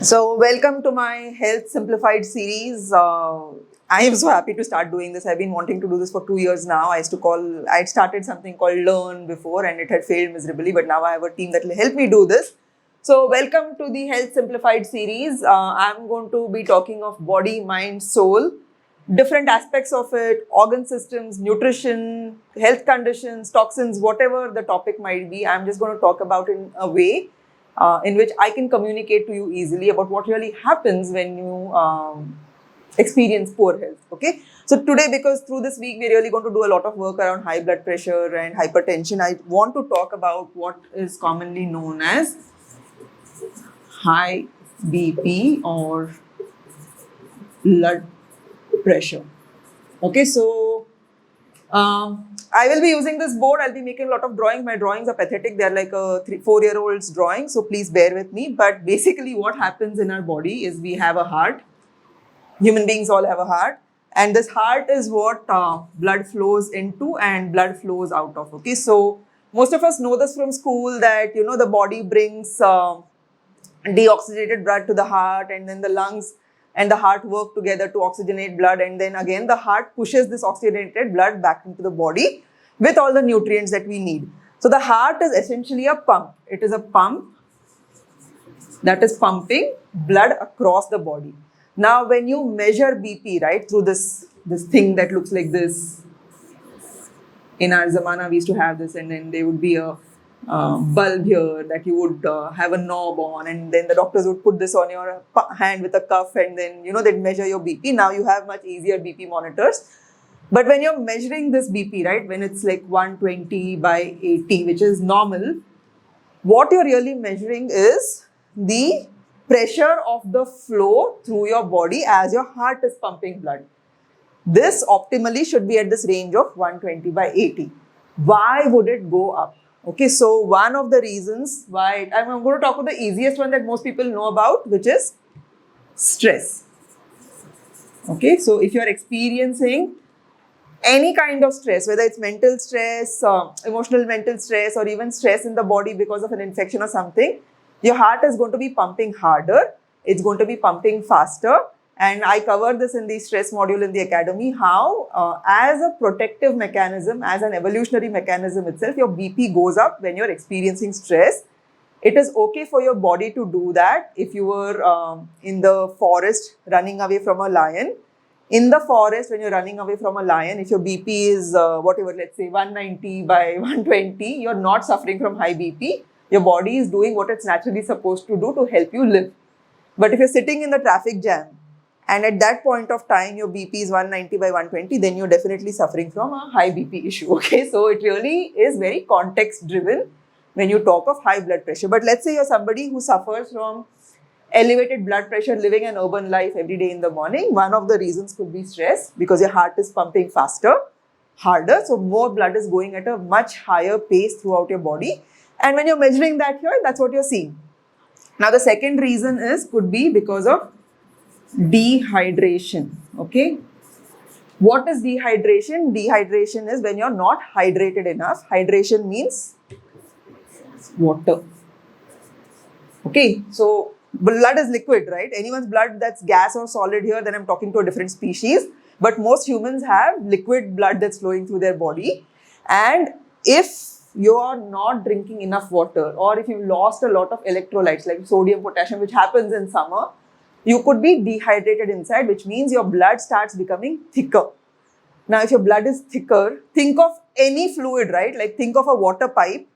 So, welcome to my Health Simplified series. I am so happy to start doing this. I've been wanting to do this for 2 years now. I'd started something called Learn before and it had failed miserably, but now I have a team that will help me do this. So, welcome to the Health Simplified series. I'm going to be talking of body, mind, soul, different aspects of it, organ systems, nutrition, health conditions, toxins, whatever the topic might be. I'm just going to talk about it in a way in which I can communicate to you easily about what really happens when you experience poor health. Okay. So today, because through this week, we're really going to do a lot of work around high blood pressure and hypertension, I want to talk about what is commonly known as high BP or blood pressure. Okay. So I will be using this board. I'll be making a lot of drawings. My drawings are pathetic. They're like a 4-year-old's drawing. So please bear with me. But basically what happens in our body is we have a heart. Human beings all have a heart. And this heart is what blood flows into and blood flows out of. Okay. So most of us know this from school that, the body brings deoxygenated blood to the heart, and then the lungs and the heart work together to oxygenate blood, and then again the heart pushes this oxygenated blood back into the body with all the nutrients that we need. So the heart is essentially a pump. It is a pump that is pumping blood across the body. Now when you measure BP, right, through this thing that looks like this, in our zamana we used to have this, and then there would be a bulb here that you would have a knob on, and then the doctors would put this on your hand with a cuff, and then they'd measure your BP. Now you have much easier BP monitors. But when you're measuring this BP, right, when it's like 120 by 80, which is normal, what you're really measuring is the pressure of the flow through your body as your heart is pumping blood. This optimally should be at this range of 120 by 80. Why would it go up? Okay, so one of the reasons why, I'm going to talk about the easiest one that most people know about, which is stress. Okay, so if you're experiencing any kind of stress, whether it's mental stress, emotional mental stress, or even stress in the body because of an infection or something, your heart is going to be pumping harder, it's going to be pumping faster. And I cover this in the stress module in the academy, how as a protective mechanism, as an evolutionary mechanism itself, your BP goes up when you're experiencing stress. It is okay for your body to do that if you were in the forest running away from a lion. In the forest, when you're running away from a lion, if your BP is whatever, let's say 190 by 120, you're not suffering from high BP. Your body is doing what it's naturally supposed to do to help you live. But if you're sitting in the traffic jam, and at that point of time, your BP is 190 by 120, then you're definitely suffering from a high BP issue. Okay, so it really is very context driven when you talk of high blood pressure. But let's say you're somebody who suffers from elevated blood pressure, living an urban life every day in the morning. One of the reasons could be stress, because your heart is pumping faster, harder. So more blood is going at a much higher pace throughout your body. And when you're measuring that here, that's what you're seeing. Now the second reason could be because of dehydration. Okay, what is dehydration? Dehydration is when you're not hydrated enough. Hydration means water. Okay, so blood is liquid, right? Anyone's blood that's gas or solid here, then I'm talking to a different species. But most humans have liquid blood that's flowing through their body. And if you are not drinking enough water, or if you've lost a lot of electrolytes like sodium, potassium, which happens in summer, you could be dehydrated inside, which means your blood starts becoming thicker. Now, if your blood is thicker, think of any fluid, right? Like think of a water pipe.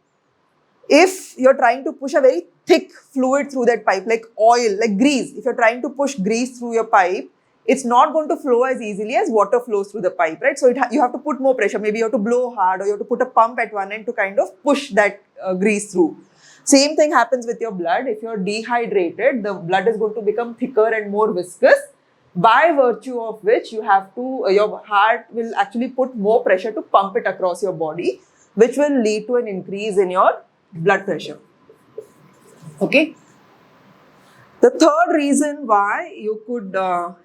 If you're trying to push a very thick fluid through that pipe, like oil, like grease, if you're trying to push grease through your pipe, it's not going to flow as easily as water flows through the pipe, right? So you have to put more pressure. Maybe you have to blow hard, or you have to put a pump at one end to kind of push that grease through. Same thing happens with your blood. If you're dehydrated, the blood is going to become thicker and more viscous, by virtue of which you have to, your heart will actually put more pressure to pump it across your body, which will lead to an increase in your blood pressure. Okay. The third reason why you could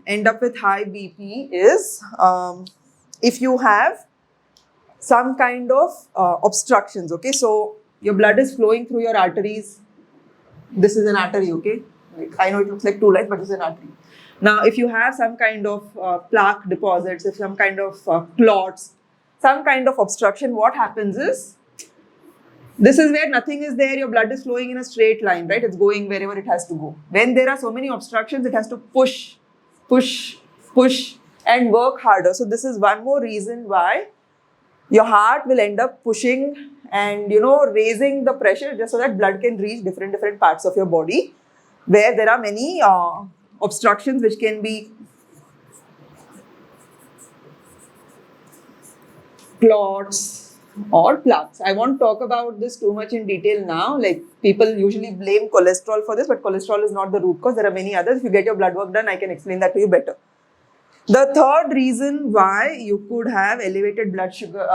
end up with high BP is if you have some kind of obstructions. Okay, so your blood is flowing through your arteries. This is an artery, okay? Like, I know it looks like two lines, but it's an artery. Now, if you have some kind of plaque deposits, if some kind of clots, some kind of obstruction, what happens is, this is where nothing is there, your blood is flowing in a straight line, right? It's going wherever it has to go. When there are so many obstructions, it has to push, push, push and work harder. So this is one more reason why your heart will end up pushing and, you know, raising the pressure just so that blood can reach different parts of your body where there are many obstructions which can be clots or plaques. I won't talk about this too much in detail now. Like, people usually blame cholesterol for this, but cholesterol is not the root cause. There are many others. If you get your blood work done, I can explain that to you better. The third reason why you could have elevated blood sugar,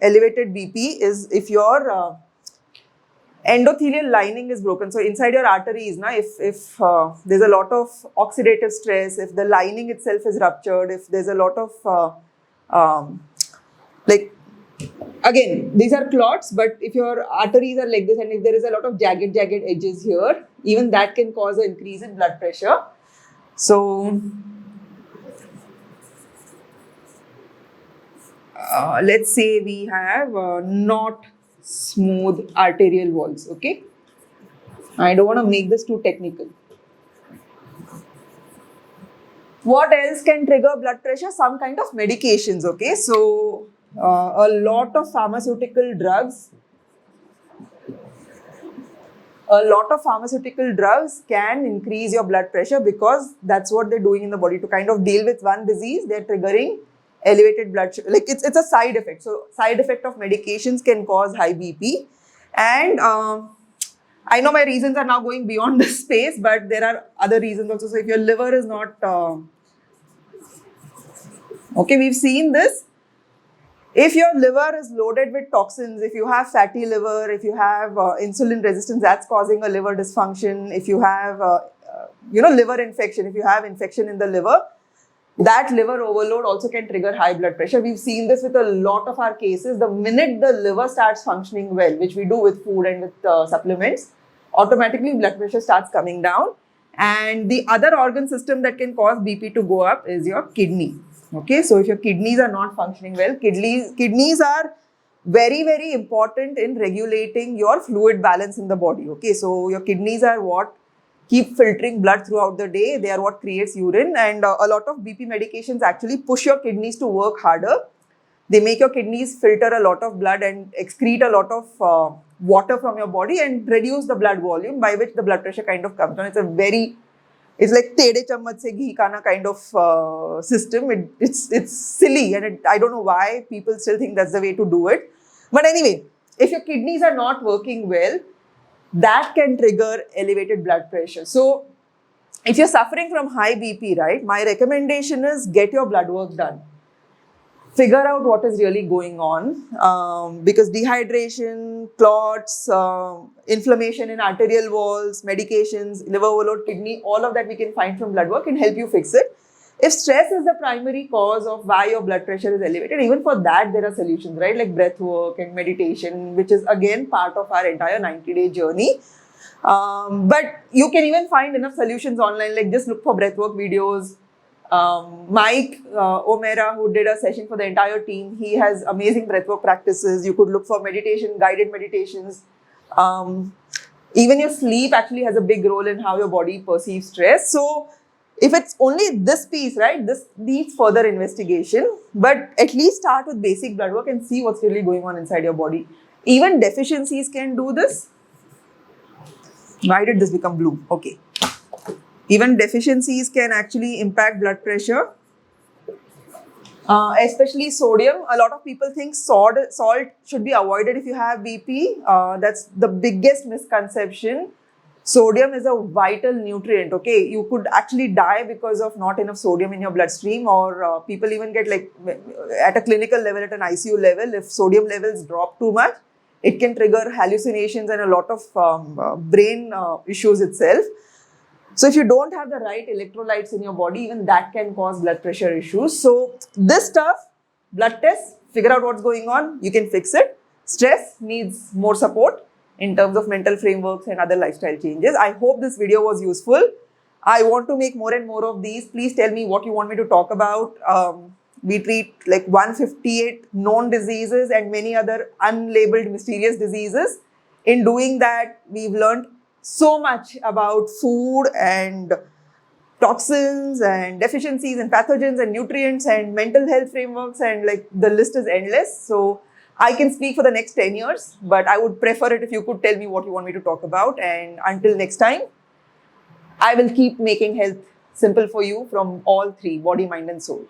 elevated BP is if your endothelial lining is broken. So inside your arteries, if there's a lot of oxidative stress, if the lining itself is ruptured, if there's a lot of again, these are clots, but if your arteries are like this and if there is a lot of jagged edges here, even that can cause an increase in blood pressure. So, let's say we have not smooth arterial walls, okay? I don't want to make this too technical. What else can trigger blood pressure? Some kind of medications, okay? So, a lot of pharmaceutical drugs can increase your blood pressure because that's what they're doing in the body to kind of deal with one disease. They're triggering elevated blood sugar. Like, it's a side effect. So side effect of medications can cause high BP. And I know my reasons are now going beyond this space, but there are other reasons also. So if your liver is not okay, we've seen this. If your liver is loaded with toxins, if you have fatty liver, if you have insulin resistance, that's causing a liver dysfunction. If you have, liver infection, if you have infection in the liver, that liver overload also can trigger high blood pressure. We've seen this with a lot of our cases. The minute the liver starts functioning well, which we do with food and with supplements, automatically blood pressure starts coming down. And the other organ system that can cause BP to go up is your kidney. Okay, so if your kidneys are not functioning well, kidneys are very, very important in regulating your fluid balance in the body. Okay, so your kidneys are what keep filtering blood throughout the day. They are what creates urine, and a lot of BP medications actually push your kidneys to work harder. They make your kidneys filter a lot of blood and excrete a lot of water from your body and reduce the blood volume, by which the blood pressure kind of comes down. It's like tede chamach se ghee kana kind of system. It's silly, and I don't know why people still think that's the way to do it. But anyway, if your kidneys are not working well, that can trigger elevated blood pressure. So if you're suffering from high BP, right, my recommendation is get your blood work done. Figure out what is really going on, because dehydration, clots, inflammation in arterial walls, medications, liver overload, kidney, all of that we can find from blood work and help you fix it. If stress is the primary cause of why your blood pressure is elevated, even for that there are solutions, right? Like breath work and meditation, which is again part of our entire 90-day journey. But you can even find enough solutions online, like just look for breath work videos. Mike O'Mara, who did a session for the entire team, he has amazing breathwork practices. You could look for meditation, guided meditations. Even your sleep actually has a big role in how your body perceives stress. So if it's only this piece, right, this needs further investigation, but at least start with basic blood work and see what's really going on inside your body. Even deficiencies can do this. Why did this become blue? Okay. Even deficiencies can actually impact blood pressure, especially sodium. A lot of people think salt should be avoided if you have BP. That's the biggest misconception. Sodium is a vital nutrient, okay? You could actually die because of not enough sodium in your bloodstream, or people even get like at a clinical level, at an ICU level, if sodium levels drop too much, it can trigger hallucinations and a lot of brain issues itself. So if you don't have the right electrolytes in your body, even that can cause blood pressure issues. So this stuff, blood tests, figure out what's going on, you can fix it. Stress needs more support. in terms of mental frameworks and other lifestyle changes. I hope this video was useful. I want to make more and more of these. Please tell me what you want me to talk about. We treat like 158 known diseases and many other unlabeled mysterious diseases. In doing that, we've learned so much about food and toxins and deficiencies and pathogens and nutrients and mental health frameworks, and like the list is endless. So I can speak for the next 10 years, but I would prefer it if you could tell me what you want me to talk about. And until next time, I will keep making health simple for you from all three: body, mind and soul.